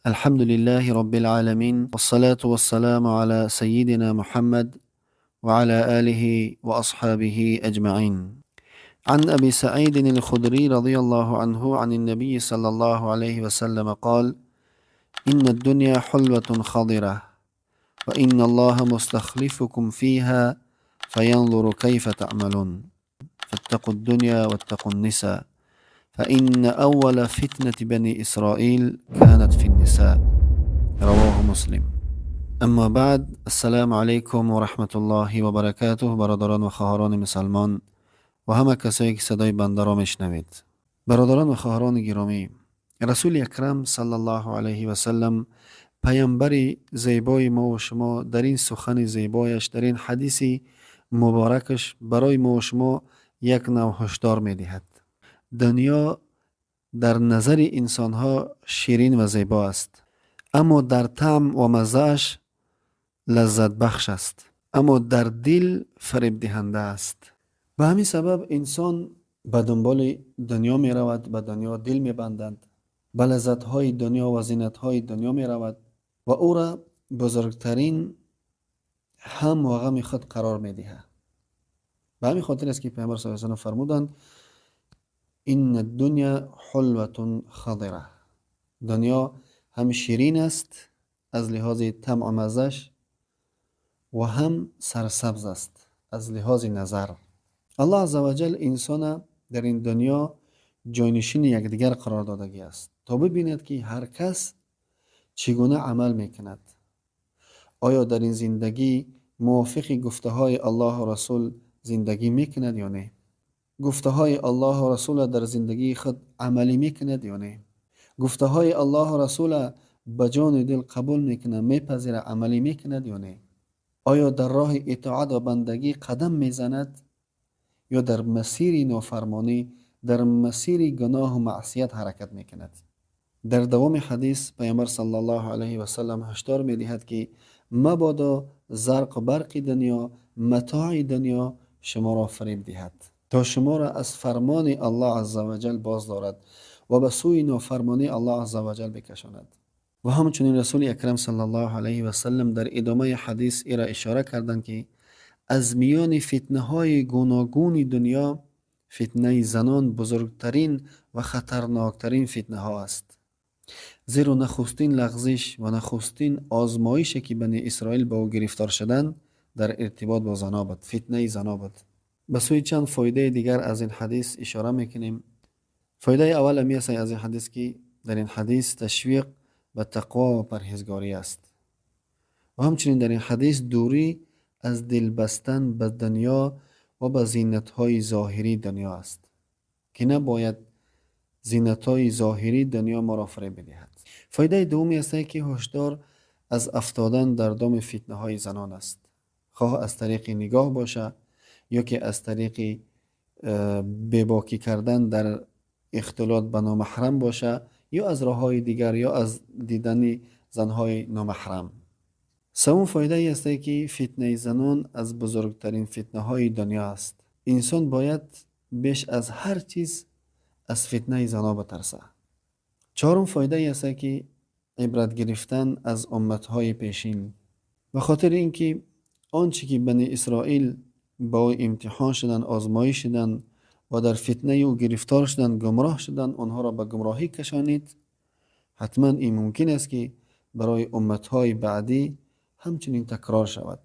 الحمد لله رب العالمين، والصلاة والسلام على سيدنا محمد وعلى آله وأصحابه أجمعين. عن أبي سعيد الخدري رضي الله عنه عن النبي صلى الله عليه وسلم قال: إن الدنيا حلوة خضرة، وإن الله مستخلفكم فيها فينظر كيف تعملون، فاتقوا الدنيا واتقوا النساء، فإن أول فتنة بني إسرائيل كانت في النساء. رواه مسلم. اما بعد، السلام علیکم و رحمت الله و برکاته. برادران و خواهران مسلمان و همه کسایی که صدای بنده را میشنوید، برادران و خواهران گرامی، رسول اکرم صلی الله علیه و سلم، پیامبر زیبای ما و شما، در این سخن زیبایش، در این حدیث مبارکش برای ما و شما یک نوع هشدار میدهد. دنیا در نظر انسانها شیرین و زیبا است، اما در طعم و مزهش لذت بخش است، اما در دل فریب دهنده است. به همین سبب انسان به دنبال دنیا می رود، به دنیا دل می بندند، به لذت های دنیا و زینت های دنیا می رود و او را بزرگترین هم و غم خود قرار می دهد. به همین خاطر است که پیامبر صلی الله علیه و سلم فرمودند: این الدنیا حلوة خضره. دنیا هم شیرین است از لحاظ طعم و مزهش و هم سرسبز است از لحاظ نظر. الله عزوجل انسان در این دنیا جانشین یکدیگر قرار دادگی است تا ببیند که هر کس چگونه عمل میکند. آیا در این زندگی موافق گفته های الله و رسول زندگی میکند یا نه؟ گفته های الله و رسول در زندگی خود عملی میکند یا نه؟ گفته های الله و رسول به جان دل قبول میکند، میپذیره، عملی میکند یا نه؟ آیا در راه اطاعت و بندگی قدم میزند یا در مسیر نافرمانی، در مسیر گناه و معصیت حرکت میکند؟ در دوام حدیث پیامبر صلی الله علیه و سلم هشدار میدهد که مبادا زرق و برق دنیا، متاع دنیا شما را فریب دهد تا شما را از فرمان الله عزوجل باز دارد و به سوی نافرمانی الله عزوجل بکشاند. و همچنین رسول اکرم صلی الله علیه و سلم در ادامه حدیث را اشاره کردند که از میان فتنه های گوناگون دنیا فتنه زنان بزرگترین و خطرناکترین فتنه ها است، زیرا نخستین لغزش و نخستین آزمایشی که بنی اسرائیل با او گرفتار شدند در ارتباط با زنا بود، فتنه زنا بود. به سوی چند فایده دیگر از این حدیث اشاره میکنیم. فایده اول می است از این حدیث که در این حدیث تشویق به تقوا و پرهیزگاری است و همچنین در این حدیث دوری از دل بستن به دنیا و به زینت‌های ظاهری دنیا است که نباید زینت‌های ظاهری دنیا ما را فریب بدهد. فایده دومی است که هشدار از افتادن در دام فتنه‌های زنان است، خواه از طریق نگاه باشه یا که از طریق بی‌باکی کردن در اختلاط با نامحرم باشه یا از راه‌های دیگر یا از دیدن زن‌های نامحرم. سوم فایده ای است که فتنه زنان از بزرگترین فتنه های دنیا است. انسان باید بیش از هر چیز از فتنه زنان بترسه. چهارم فایده ای است که عبرت گرفتن از امت های پیشین، به خاطر اینکه آنچه که بنی اسرائیل با امتحان شدن، آزمایش شدن و در فتنه او گرفتار شدن، گمراه شدن، آنها را به گمراهی کشانید، حتما این ممکن است که برای امت های بعدی همچنین تکرار شود.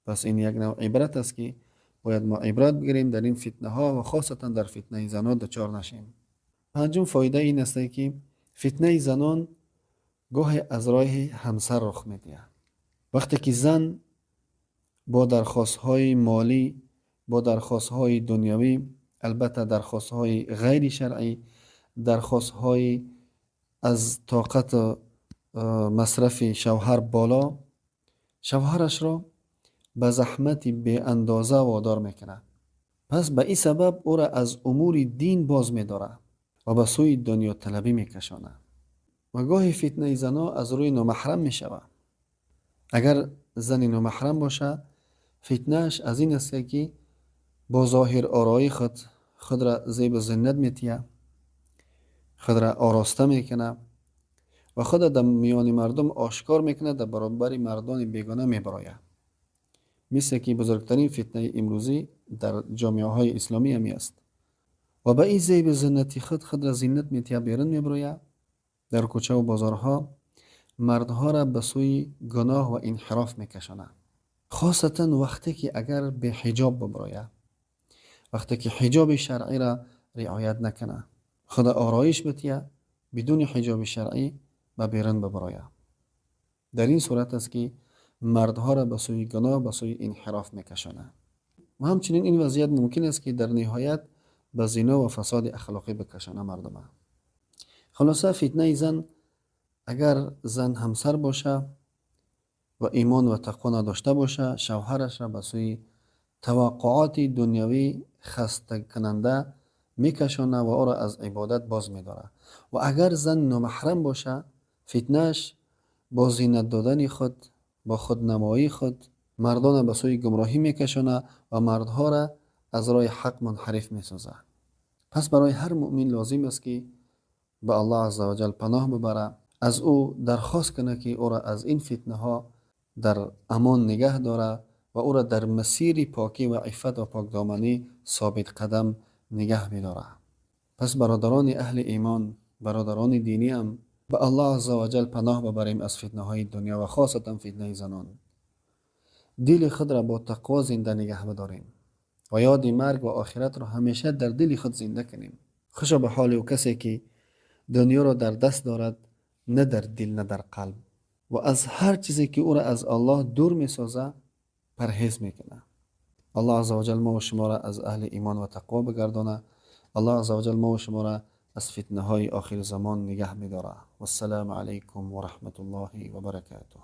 پس این یک نوع عبرت است که باید ما عبرت بگیریم در این فتنه ها و خاصتا در فتنه زنان دچار نشیم. پنجم فایده این است که فتنه زنان گاهی از راه همسر رخ می‌دهد. وقتی که زن با درخواست های مالی، با درخواست های دنیوی، البته درخواست های غیر شرعی، درخواست های از طاقت مصرف شوهر بالا، شوهرش را به زحمت به اندازه وادار میکنه. پس به این سبب او را از امور دین باز میداره و به سوی دنیا طلبی میکشانه و گاهی فتنه زنا از روی نامحرم میشوه. اگر زن نامحرم باشه، فتنهش از این است که با ظاهر آرایی خود را زیب و زینت میتیه، خود را آراسته میکنه و خود در میان مردم آشکار میکنه، در برابر مردان بیگانه میبراید. مثل که بزرگترین فتنه امروزی در جامعه های اسلامی همی است. و به این زیب زینتی خود را زینت میتیه بیرون میبراید. در کوچه و بازارها مردها را به سوی گناه و انحراف میکشانه، خاصتا وقتی که اگر به حجاب ببراید، وقتی که حجاب شرعی را رعایت نکنه، خود آرایش بتیه بدون حجاب شرعی به بیرون ببراید. در این صورت است که مردها را به سوی گناه، به سوی انحراف میکشانه. و همچنین این وضعیت ممکن است که در نهایت به زنا و فساد اخلاقی بکشانه مردم. خلاصه فتنه زن، اگر زن همسر باشه و ایمان و تقوا نداشته باشه، شوهرش را به سوی توقعات دنیوی خسته کننده میکشانه و او را از عبادت باز میداره. و اگر زن نامحرم باشه، فتنهش با زینت دادن خود، با خودنمایی خود مردان به سوی گمراهی میکشانه و مردها را از راه حق منحرف میسازه. پس برای هر مؤمن لازم است که به الله عزوجل پناه ببره، از او درخواست کنه که او را از این فتنه ها در امان نگه داره و او را در مسیر پاکی و عفت و پاکدامنی ثابت قدم نگه می‌داره. پس برادران اهل ایمان، برادران دینی هم به الله عزوجل پناه ببریم از فتنه های دنیا و خاصتا فتنه زنان. دل خود را با تقوا زنده نگه بداریم و یاد مرگ و آخرت را همیشه در دل خود زنده کنیم. خوشا به حال او کسی که دنیا را در دست دارد، نه در دل نه در قلب، و از هر چیزی که او را از الله دور می سازه پرهیز میکنه. الله عزوجل ما و شما را از اهل ایمان و تقوا بگردانه. الله عزوجل ما و شما را از فتنه های آخر زمان نگه می‌داره. و السلام علیکم و رحمت الله و برکاته.